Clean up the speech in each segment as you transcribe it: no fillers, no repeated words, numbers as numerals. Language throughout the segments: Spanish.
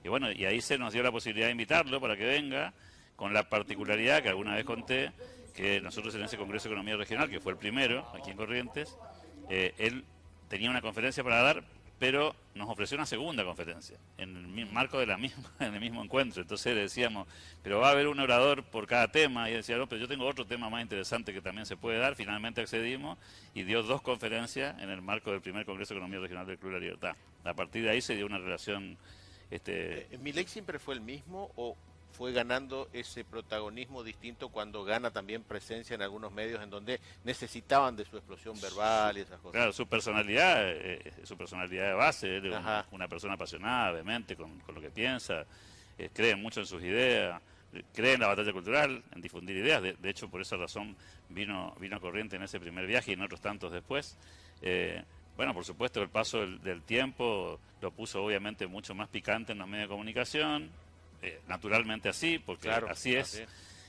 bueno, y ahí se nos dio la posibilidad de invitarlo para que venga, con la particularidad que alguna vez conté, que nosotros en ese Congreso de Economía Regional, que fue el primero aquí en Corrientes, él tenía una conferencia para dar, pero nos ofreció una segunda conferencia, en el marco de la misma, en el mismo encuentro. Entonces le decíamos, pero va a haber un orador por cada tema, y él decía, no, pero yo tengo otro tema más interesante que también se puede dar. Finalmente accedimos y dio 2 conferencias en el marco del primer Congreso de Economía Regional del Club de la Libertad. A partir de ahí se dio una relación... ¿Milei siempre fue el mismo o fue ganando ese protagonismo distinto cuando gana también presencia en algunos medios en donde necesitaban de su explosión verbal y esas cosas? Claro, su personalidad de base, él es una persona apasionada, vehemente con lo que piensa, cree mucho en sus ideas, cree en la batalla cultural, en difundir ideas. De hecho, por esa razón vino a Corrientes en ese primer viaje y en otros tantos después. Bueno, por supuesto, el paso del tiempo lo puso obviamente mucho más picante en los medios de comunicación, naturalmente así, porque claro, así es.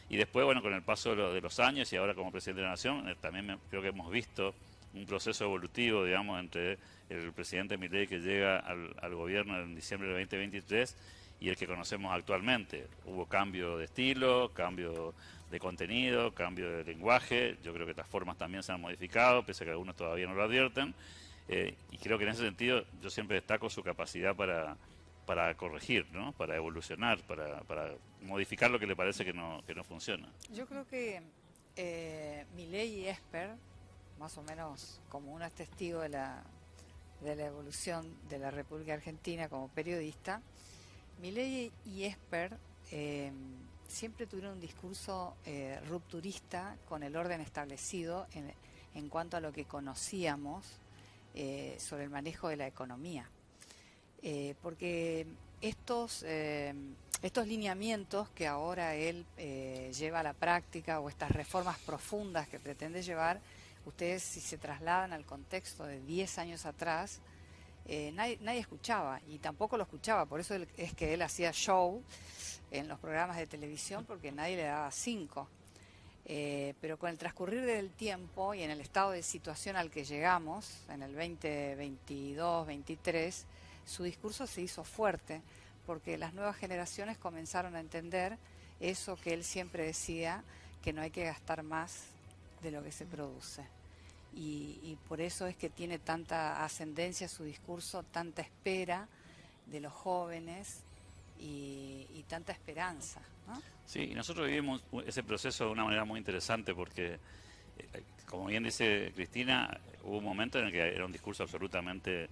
Y después, bueno, con el paso de los años y ahora como presidente de la Nación, también creo que hemos visto un proceso evolutivo, digamos, entre el presidente Milei que llega al gobierno en diciembre del 2023 y el que conocemos actualmente. Hubo cambio de estilo, cambio de contenido, cambio de lenguaje. Yo creo que las formas también se han modificado, pese a que algunos todavía no lo advierten. Y creo que en ese sentido yo siempre destaco su capacidad para corregir, ¿no? Para evolucionar, para modificar lo que le parece que no funciona. Yo creo que Milei y Esper, más o menos como uno es testigo de la evolución de la República Argentina como periodista, Milei y Esper siempre tuvieron un discurso rupturista con el orden establecido en cuanto a lo que conocíamos sobre el manejo de la economía. Porque estos lineamientos que ahora él lleva a la práctica, o estas reformas profundas que pretende llevar, ustedes si se trasladan al contexto de 10 años atrás, nadie escuchaba, y tampoco lo escuchaba. Por eso es que él hacía show en los programas de televisión, porque nadie le daba 5. Pero con el transcurrir del tiempo y en el estado de situación al que llegamos, en el 2022-23, su discurso se hizo fuerte, porque las nuevas generaciones comenzaron a entender eso que él siempre decía, que no hay que gastar más de lo que se produce. Y por eso es que tiene tanta ascendencia su discurso, tanta espera de los jóvenes y tanta esperanza, ¿no? Sí, y nosotros vivimos ese proceso de una manera muy interesante porque, como bien dice Cristina, hubo un momento en el que era un discurso absolutamente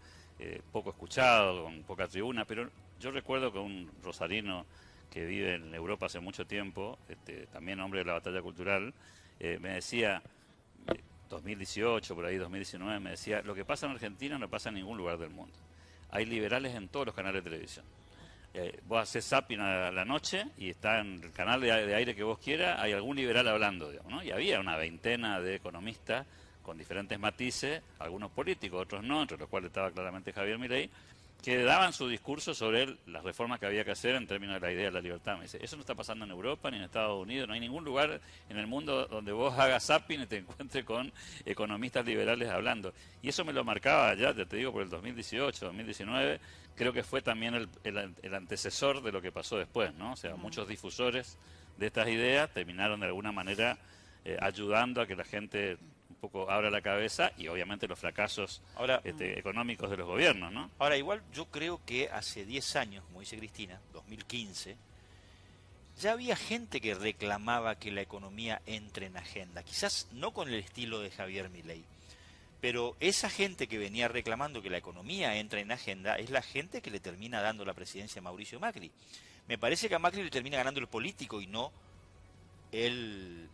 poco escuchado, con poca tribuna, pero yo recuerdo que un rosarino que vive en Europa hace mucho tiempo, también hombre de la batalla cultural, me decía, 2018, por ahí 2019, me decía, lo que pasa en Argentina no pasa en ningún lugar del mundo. Hay liberales en todos los canales de televisión. Vos haces zapping a la noche y está en el canal de aire que vos quieras, hay algún liberal hablando, digamos, ¿no? Y había una veintena de economistas con diferentes matices, algunos políticos, otros no, entre los cuales estaba claramente Javier Milei, que daban su discurso sobre las reformas que había que hacer en términos de la idea de la libertad. Me dice, eso no está pasando en Europa ni en Estados Unidos, no hay ningún lugar en el mundo donde vos hagas zapping y te encuentres con economistas liberales hablando. Y eso me lo marcaba ya, te digo, por el 2018, 2019, creo que fue también el antecesor de lo que pasó después, ¿no? O sea, muchos difusores de estas ideas terminaron de alguna manera ayudando a que la gente un poco abra la cabeza, y obviamente los fracasos económicos de los gobiernos, ¿no? Ahora, igual yo creo que hace 10 años, como dice Cristina, 2015, ya había gente que reclamaba que la economía entre en agenda. Quizás no con el estilo de Javier Milei, pero esa gente que venía reclamando que la economía entre en agenda es la gente que le termina dando la presidencia a Mauricio Macri. Me parece que a Macri le termina ganando el político y no el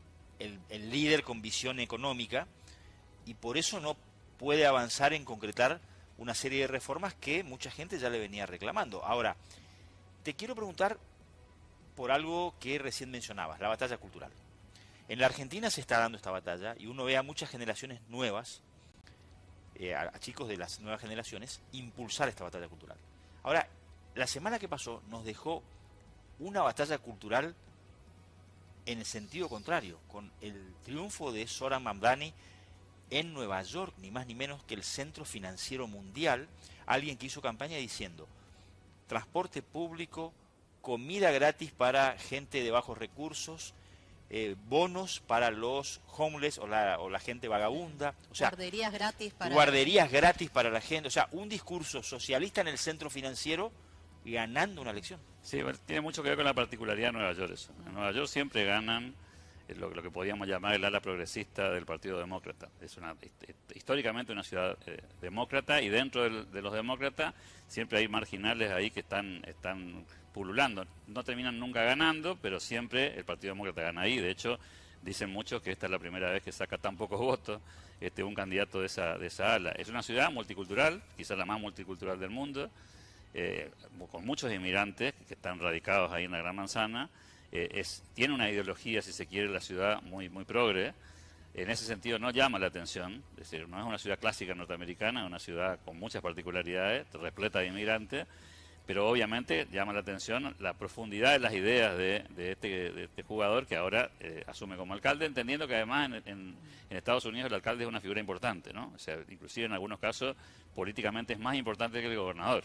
líder con visión económica, y por eso no puede avanzar en concretar una serie de reformas que mucha gente ya le venía reclamando. Ahora, te quiero preguntar por algo que recién mencionabas, la batalla cultural. En la Argentina se está dando esta batalla y uno ve a muchas generaciones nuevas, a chicos de las nuevas generaciones, impulsar esta batalla cultural. Ahora, la semana que pasó nos dejó una batalla cultural en el sentido contrario, con el triunfo de Zoran Mamdani en Nueva York, ni más ni menos que el Centro Financiero Mundial, alguien que hizo campaña diciendo, transporte público, comida gratis para gente de bajos recursos, bonos para los homeless o la gente vagabunda, o sea, guarderías gratis para la gente, o sea, un discurso socialista en el centro financiero ganando una elección. Sí, bueno, tiene mucho que ver con la particularidad de Nueva York eso. En Nueva York siempre ganan lo que podríamos llamar el ala progresista del Partido Demócrata. Es históricamente una ciudad demócrata, y dentro de los demócratas siempre hay marginales ahí que están pululando. No terminan nunca ganando, pero siempre el Partido Demócrata gana ahí. De hecho, dicen muchos que esta es la primera vez que saca tan pocos votos un candidato de esa ala. Es una ciudad multicultural, quizás la más multicultural del mundo, con muchos inmigrantes que están radicados ahí en la Gran Manzana. Tiene una ideología, si se quiere, la ciudad muy progre. En ese sentido no llama la atención, es decir, no es una ciudad clásica norteamericana, es una ciudad con muchas particularidades, repleta de inmigrantes, pero obviamente llama la atención la profundidad de las ideas de este jugador que ahora asume como alcalde, entendiendo que además en Estados Unidos el alcalde es una figura importante, ¿no? O sea, inclusive en algunos casos políticamente es más importante que el gobernador,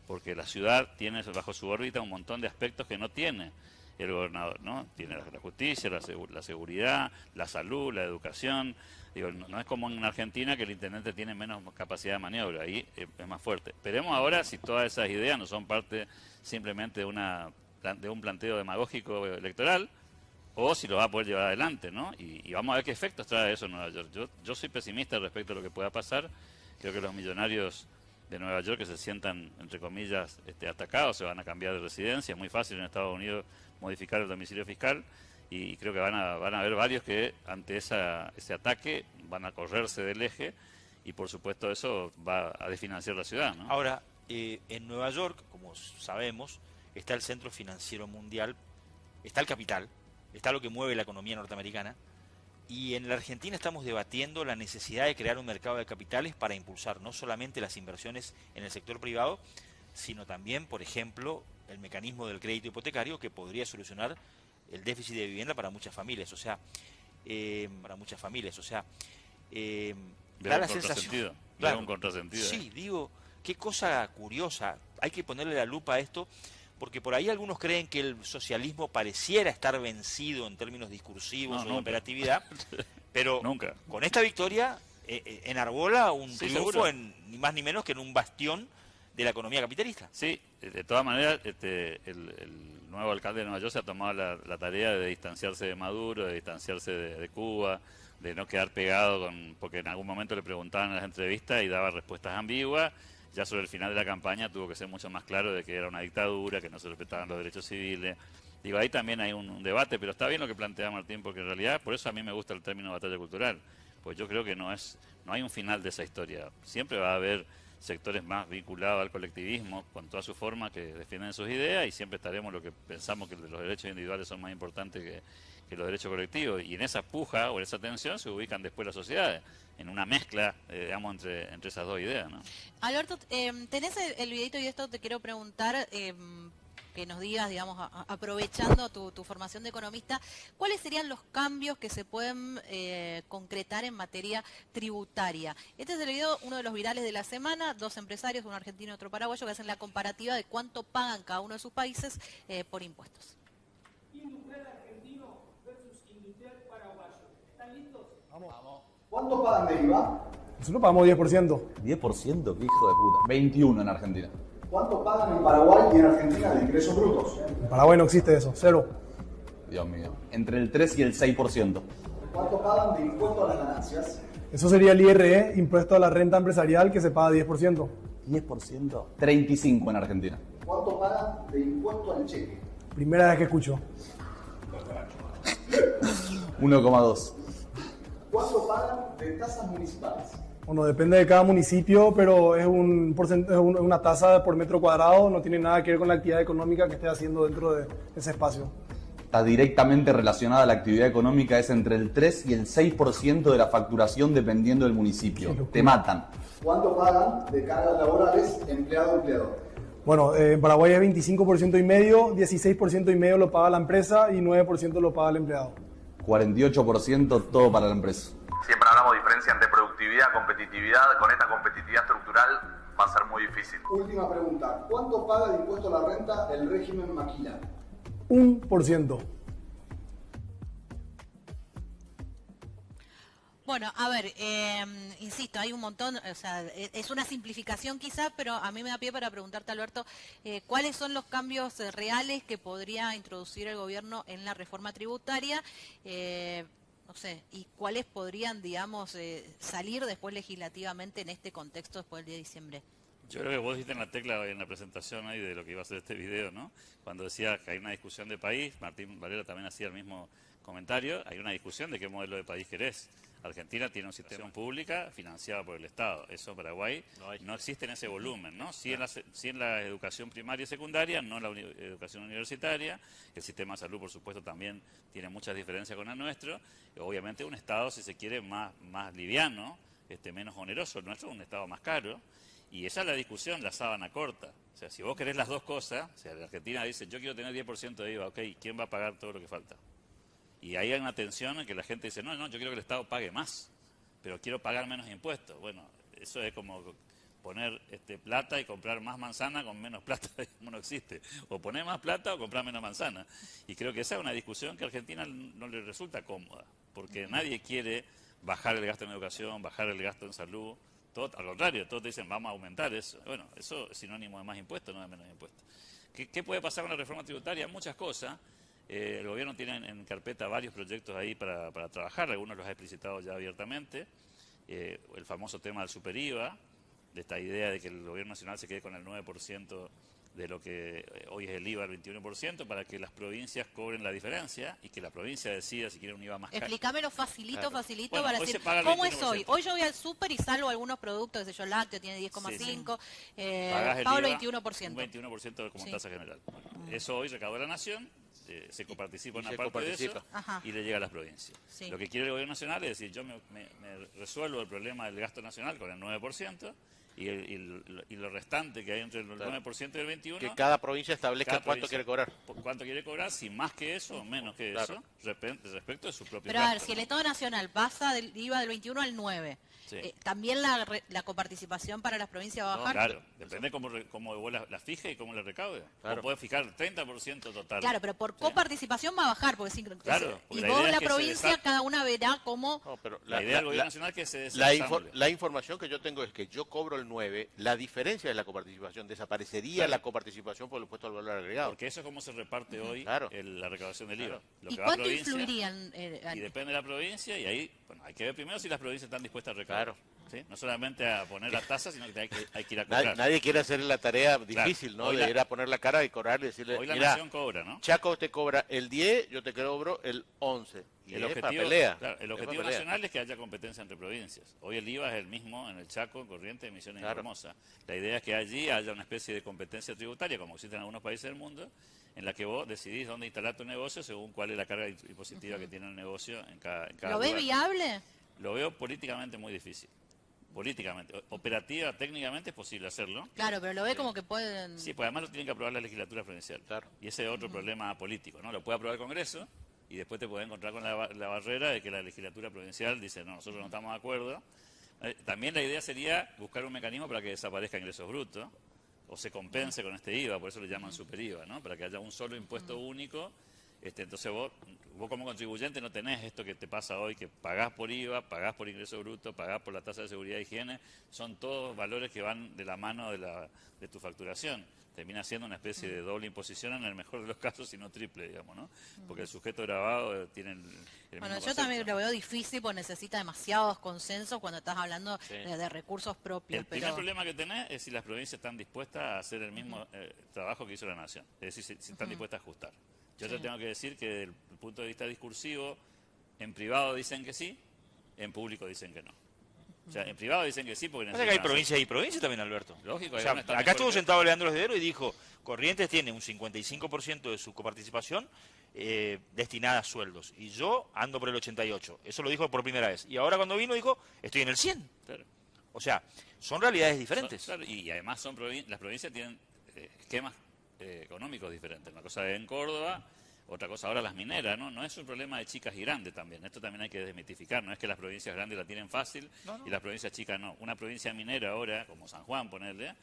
porque la ciudad tiene bajo su órbita un montón de aspectos que no tiene el gobernador, ¿no? Tiene la justicia, la seguridad, la salud, la educación. Digo, no es como en Argentina, que el intendente tiene menos capacidad de maniobra, ahí es más fuerte. Veremos ahora si todas esas ideas no son parte simplemente de un planteo demagógico electoral, o si lo va a poder llevar adelante, ¿no? Y vamos a ver qué efectos trae eso en Nueva York. Yo soy pesimista respecto a lo que pueda pasar. Creo que los millonarios de Nueva York que se sientan, entre comillas, atacados, se van a cambiar de residencia. Es muy fácil en Estados Unidos modificar el domicilio fiscal, y creo que van a haber varios que ante ese ataque van a correrse del eje, y por supuesto eso va a desfinanciar la ciudad, ¿no? Ahora, en Nueva York, como sabemos, está el centro financiero mundial, está el capital, está lo que mueve la economía norteamericana, y en la Argentina estamos debatiendo la necesidad de crear un mercado de capitales para impulsar no solamente las inversiones en el sector privado, sino también, por ejemplo, el mecanismo del crédito hipotecario, que podría solucionar el déficit de vivienda para muchas familias, o sea, da la sensación, claro, un contrasentido. Sí, digo, qué cosa curiosa, hay que ponerle la lupa a esto, porque por ahí algunos creen que el socialismo pareciera estar vencido en términos discursivos o de operatividad, pero nunca. Con esta victoria enarbola un triunfo seguro. ni más ni menos que en un bastión de la economía capitalista. Sí, de todas maneras, el nuevo alcalde de Nueva York se ha tomado la tarea de distanciarse de Maduro, de distanciarse de Cuba, de no quedar pegado porque en algún momento le preguntaban en las entrevistas y daba respuestas ambiguas. Ya sobre el final de la campaña tuvo que ser mucho más claro de que era una dictadura, que no se respetaban los derechos civiles. Digo, ahí también hay un debate, pero está bien lo que plantea Martín, porque en realidad, por eso a mí me gusta el término batalla cultural, pues yo creo que no hay un final de esa historia. Siempre va a haber sectores más vinculados al colectivismo, con toda su forma, que defienden sus ideas, y siempre estaremos lo que pensamos que los derechos individuales son más importantes que los derechos colectivos, y en esa puja o en esa tensión se ubican después las sociedades, en una mezcla, digamos, entre esas dos ideas, ¿no? Alberto, tenés el videito, y esto te quiero preguntar, que nos digas, digamos, aprovechando tu formación de economista, ¿cuáles serían los cambios que se pueden concretar en materia tributaria? Este es el video, uno de los virales de la semana, dos empresarios, uno argentino y otro paraguayo, que hacen la comparativa de cuánto pagan cada uno de sus países por impuestos. Industrial argentino versus industrial paraguayo. ¿Están listos? Vamos. ¿Cuánto pagan de IVA? Nosotros pagamos 10%. ¿10%? ¿Qué hijo de puta? 21 en Argentina. ¿Cuánto pagan en Paraguay y en Argentina de ingresos brutos? En Paraguay no existe eso, cero. Dios mío. Entre el 3 y el 6%. ¿Cuánto pagan de impuesto a las ganancias? Eso sería el IRE, impuesto a la renta empresarial, que se paga 10%. ¿10%? 35 en Argentina. ¿Cuánto pagan de impuesto al cheque? Primera vez que escucho. 1,2. ¿Cuánto pagan de tasas municipales? Bueno, depende de cada municipio, pero es una tasa por metro cuadrado, no tiene nada que ver con la actividad económica que esté haciendo dentro de ese espacio. Está directamente relacionada a la actividad económica, es entre el 3 y el 6% de la facturación dependiendo del municipio. Te matan. ¿Cuánto pagan de cargas laborales empleado-empleador? Bueno, en Paraguay es 25% y medio, 16% y medio lo paga la empresa y 9% lo paga el empleado. 48% todo para la empresa. Siempre hablamos de diferencia entre productividad y competitividad. Con esta competitividad estructural va a ser muy difícil. Última pregunta. ¿Cuánto paga de impuesto a la renta el régimen Maquila? 1%. Bueno, a ver, insisto, hay un montón, o sea, es una simplificación quizá, pero a mí me da pie para preguntarte, Alberto, ¿cuáles son los cambios reales que podría introducir el gobierno en la reforma tributaria? No sé, y cuáles podrían, digamos, salir después legislativamente en este contexto después del 10 de diciembre. Yo creo que vos diste en la tecla en la presentación ahí de lo que iba a ser este video, ¿no? Cuando decía que hay una discusión de país, Martín Valera también hacía el mismo comentario, hay una discusión de qué modelo de país querés. Argentina tiene una institución pública financiada por el Estado. Eso en Paraguay no existe en ese volumen, ¿no? Sí en la educación primaria y secundaria, no en la educación universitaria. El sistema de salud, por supuesto, también tiene muchas diferencias con el nuestro. Obviamente un Estado, si se quiere, más liviano, menos oneroso. El nuestro es un Estado más caro. Y esa es la discusión, la sábana corta. O sea, si vos querés las dos cosas, o sea, la Argentina dice, yo quiero tener 10% de IVA, ok, ¿quién va a pagar todo lo que falta? Y ahí hay una tensión en que la gente dice, no, yo quiero que el Estado pague más, pero quiero pagar menos impuestos. Bueno, eso es como poner plata y comprar más manzana con menos plata, como no existe. O poner más plata o comprar menos manzana. Y creo que esa es una discusión que a Argentina no le resulta cómoda, porque nadie quiere bajar el gasto en educación, bajar el gasto en salud. Todo, al contrario, todos te dicen, vamos a aumentar eso. Bueno, eso es sinónimo de más impuestos, no de menos impuestos. ¿Qué puede pasar con la reforma tributaria? Muchas cosas. El gobierno tiene en carpeta varios proyectos ahí para trabajar, algunos los ha explicitado ya abiertamente. El famoso tema del super-IVA, de esta idea de que el gobierno nacional se quede con el 9% de lo que hoy es el IVA, el 21%, para que las provincias cobren la diferencia y que la provincia decida si quiere un IVA más caro. Explícamelo facilito, Claro. facilito, Bueno, para hoy decir, se paga el ¿cómo es 21%. hoy? Hoy yo voy al súper y salvo algunos productos, qué sé yo, lácteo tiene 10,5, Pagás el pago el IVA, 21%. Un 21% como Sí. tasa general. Bueno, eso hoy recaudó la Nación, se coparticipa en Y una se parte de coparticipa. eso Ajá. y le llega a las provincias. Sí. Lo que quiere el gobierno nacional es decir, yo me resuelvo el problema del gasto nacional con el 9% y lo restante que hay entre el 9% y el 21%. Que cada provincia establezca cada cuánto provincia, quiere cobrar. ¿Cuánto quiere cobrar? Si más que eso o menos que Claro. eso, respecto de su propio Pero a ver, gasto, si el ¿no? Estado Nacional pasa del IVA del 21 al 9, Sí. ¿también la coparticipación para las provincias va a No, bajar? claro, depende cómo vos la fije y cómo la recaude. Claro. Vos podés fijar 30% total. Claro, pero por ¿sí? coparticipación va a bajar, porque Claro, y porque la vos, idea es la que se provincia, desate. cada una verá cómo... No, pero La idea del gobierno nacional es que se la desensamble. información que yo tengo es que yo cobro el 9, la diferencia es la coparticipación, desaparecería Claro. la coparticipación por el impuesto al valor agregado. Porque eso es como se reparte hoy Claro. la recaudación del IVA. Lo ¿Y que va a cuánto provincia, influirían? y depende de la provincia, y ahí hay que ver primero si las provincias están dispuestas a recaudar. Claro. ¿sí? No solamente a poner las tasas, sino que hay que ir a Nadie, cobrar. nadie quiere hacer la tarea difícil, ¿no? Hoy De la- ir a poner la cara y cobrar y decirle, Hoy la mira, nación cobra, ¿no? Chaco te cobra el 10, yo te cobro el 11. Y El es para objetivo, pelea. claro, el es objetivo para pelea. nacional es que haya competencia entre provincias. Hoy el IVA es el mismo en el Chaco, en Corrientes, en Misiones y Claro. Formosa. La idea es que allí haya una especie de competencia tributaria, como existe en algunos países del mundo, en la que vos decidís dónde instalar tu negocio según cuál es la carga impositiva que tiene el negocio en cada ¿Lo ve lugar. viable? Lo veo políticamente muy difícil. Políticamente. Operativa, técnicamente es posible hacerlo. Claro, pero lo ve como que pueden... Sí, pues además lo tiene que aprobar la legislatura provincial. Claro. Y ese es otro problema político, ¿no? Lo puede aprobar el Congreso y después te puede encontrar con la barrera de que la legislatura provincial dice, no, nosotros no estamos de acuerdo. También la idea sería buscar un mecanismo para que desaparezca ingresos brutos o se compense con este IVA, por eso le llaman super IVA, ¿no? Para que haya un solo impuesto único. Entonces vos como contribuyente no tenés esto que te pasa hoy, que pagás por IVA, pagás por ingreso bruto, pagás por la tasa de seguridad e higiene, son todos valores que van de la mano de tu facturación. Termina siendo una especie de doble imposición en el mejor de los casos, si no triple, digamos, ¿no? Porque el sujeto grabado tiene el mismo Bueno, yo concepto. también lo veo difícil porque necesita demasiados consensos cuando estás hablando Sí. de recursos propios. El primer pero... problema que tenés es si las provincias están dispuestas a hacer el mismo trabajo que hizo la Nación. Es decir, si están dispuestas a ajustar. Yo te tengo que decir que desde el punto de vista discursivo, en privado dicen que sí, en público dicen que no. O sea, en privado dicen que sí porque Pasa que hay necesitan provincias y provincias también, Alberto. Lógico, O hay sea, una está acá mejor estuvo que- sentado Leandro Esdero y dijo, Corrientes tiene un 55% de su coparticipación destinada a sueldos. Y yo ando por el 88%. Eso lo dijo por primera vez. Y ahora cuando vino dijo, estoy en el 100%. Claro. O sea, son realidades diferentes. Claro, y además las provincias tienen esquemas económicos diferentes. Una cosa es en Córdoba, Otra cosa, ahora las mineras, ¿no? No es un problema de chicas y grandes también. Esto también hay que desmitificar. No es que las provincias grandes la tienen fácil y las provincias chicas no. Una provincia minera ahora, como San Juan, ponerle,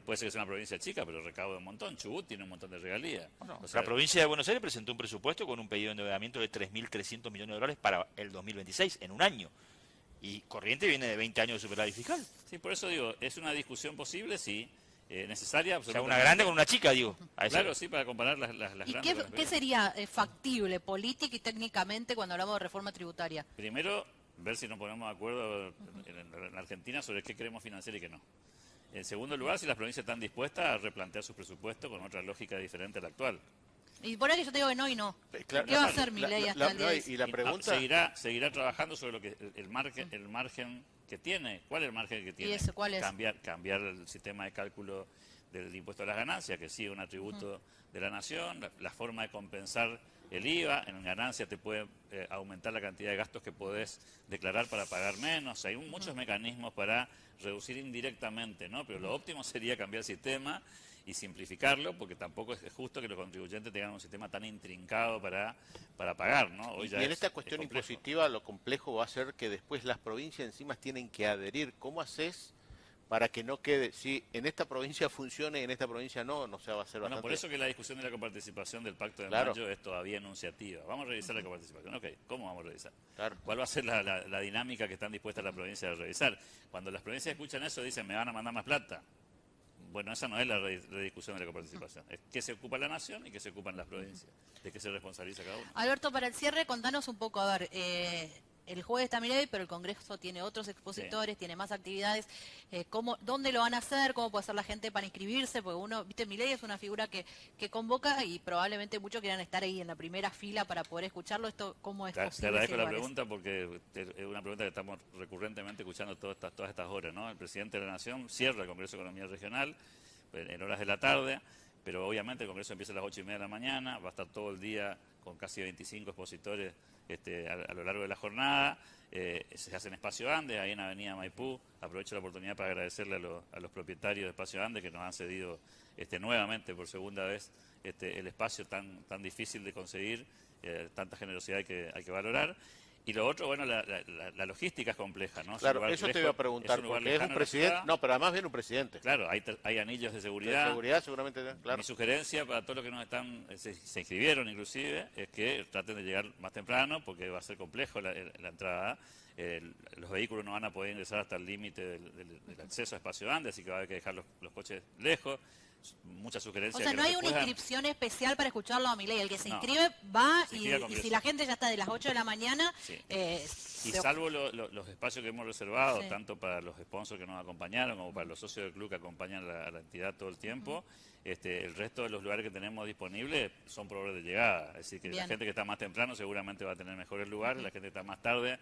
puede ser que sea una provincia chica, pero recauda un montón. Chubut tiene un montón de regalías. O sea, la provincia de Buenos Aires presentó un presupuesto con un pedido de endeudamiento de 3.300 millones de dólares para el 2026, en un año. Y Corrientes viene de 20 años de superávit fiscal. Sí, por eso digo, es una discusión posible, sí. Necesaria, o sea, una grande con una chica, digo. Claro, sí, para comparar las ¿Y grandes. qué sería factible política y técnicamente cuando hablamos de reforma tributaria? Primero, ver si nos ponemos de acuerdo en Argentina sobre qué queremos financiar y qué no. En segundo lugar, si las provincias están dispuestas a replantear sus presupuestos con otra lógica diferente a la actual. Y por ahí que yo te digo que no y no. Claro, ¿Qué va a hacer Milei hasta el día de hoy? Y la pregunta... Seguirá trabajando sobre lo que el margen que tiene. ¿Cuál es el margen que tiene? ¿Y ese cuál es? Cambiar el sistema de cálculo del impuesto a las ganancias, que sí es un atributo de la nación, la forma de compensar el IVA, en ganancia te puede aumentar la cantidad de gastos que podés declarar para pagar menos. Hay muchos mecanismos para reducir indirectamente, ¿no? Pero lo óptimo sería cambiar el sistema y simplificarlo, porque tampoco es justo que los contribuyentes tengan un sistema tan intrincado para pagar, ¿no? Hoy ya y en esta cuestión impositiva lo complejo va a ser que después las provincias encima tienen que adherir. ¿Cómo haces para que no quede, si en esta provincia funcione y en esta provincia no se va a hacer bastante? Por eso que la discusión de la coparticipación del Pacto de Mayo es todavía enunciativa. Vamos a revisar la coparticipación. Ok, ¿cómo vamos a revisar? ¿Cuál va a ser la dinámica que están dispuestas las provincias a revisar? Cuando las provincias escuchan eso dicen, me van a mandar más plata. Bueno, esa no es la rediscusión de la coparticipación. Es qué se ocupa la nación y qué se ocupan las provincias. De qué se responsabiliza cada uno. Alberto, para el cierre, contanos un poco, a ver, el jueves está Milei, pero el Congreso tiene otros expositores, tiene más actividades. ¿Dónde lo van a hacer? ¿Cómo puede hacer la gente para inscribirse? Porque Milei es una figura que convoca y probablemente muchos quieran estar ahí en la primera fila para poder escucharlo. ¿Cómo es posible? Te agradezco la pregunta porque es una pregunta que estamos recurrentemente escuchando todas estas horas, ¿no? El presidente de la Nación cierra el Congreso de Economía Regional en horas de la tarde, pero obviamente el Congreso empieza a las 8:30 de la mañana, va a estar todo el día con casi 25 expositores a lo largo de la jornada. Se hace en Espacio Andes, ahí en Avenida Maipú. Aprovecho la oportunidad para agradecerle a los propietarios de Espacio Andes que nos han cedido nuevamente por segunda vez el espacio tan difícil de conseguir, tanta generosidad hay que valorar. Y lo otro, bueno, la logística es compleja, ¿no? Claro, eso te iba a preguntar, porque es un presidente, no, pero además viene un presidente. Claro, hay anillos de seguridad. De seguridad seguramente, claro. Mi sugerencia para todos los que nos se inscribieron inclusive, es que traten de llegar más temprano, porque va a ser complejo la entrada. Los vehículos no van a poder ingresar hasta el límite del acceso a Espacio Andes, así que va a haber que dejar los coches lejos. Muchas sugerencias. O sea, no hay una inscripción especial para escucharlo a Milei. El que se inscribe va y si la gente ya está de las 8 de la mañana... y salvo los espacios que hemos reservado, tanto para los sponsors que nos acompañaron como para los socios del club que acompañan a la entidad todo el tiempo, el resto de los lugares que tenemos disponibles son por hora de llegada. Es decir, que la gente que está más temprano seguramente va a tener mejores lugares, la gente que está más tarde...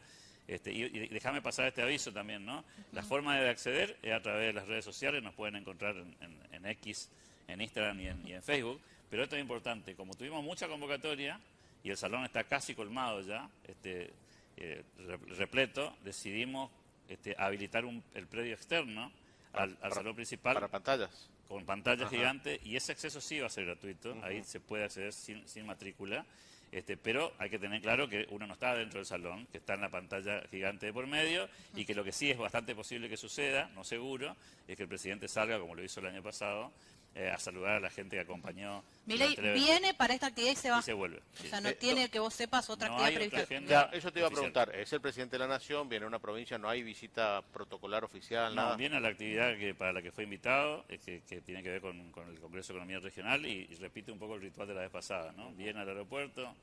y déjame pasar este aviso también, ¿no? La forma de acceder es a través de las redes sociales, nos pueden encontrar en X, en Instagram y en Facebook, pero esto es importante, como tuvimos mucha convocatoria y el salón está casi colmado ya, repleto, decidimos habilitar el predio externo al salón principal. Para pantallas. Con pantallas gigantes, y ese acceso sí va a ser gratuito, ahí se puede acceder sin matrícula. Pero hay que tener claro que uno no está dentro del salón, que está en la pantalla gigante de por medio, y que lo que sí es bastante posible que suceda, no seguro, es que el presidente salga, como lo hizo el año pasado, a saludar a la gente que acompañó. Milei viene para esta actividad y se va. Y se vuelve. O sea, no tiene, que vos sepas, otra actividad prevista. Ya, eso te iba a preguntar. Es el presidente de la Nación, viene a una provincia, no hay visita protocolar oficial, nada. No, viene a la actividad para la que fue invitado, que tiene que ver con el Congreso de Economía Regional, y repite un poco el ritual de la vez pasada, ¿no? Viene al aeropuerto,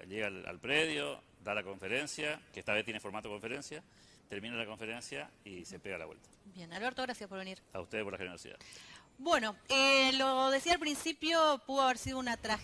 llega al predio, da la conferencia, que esta vez tiene formato conferencia, termina la conferencia y se pega la vuelta. Bien, Alberto, gracias por venir. A ustedes por la generosidad. Bueno, lo decía al principio, pudo haber sido una tragedia.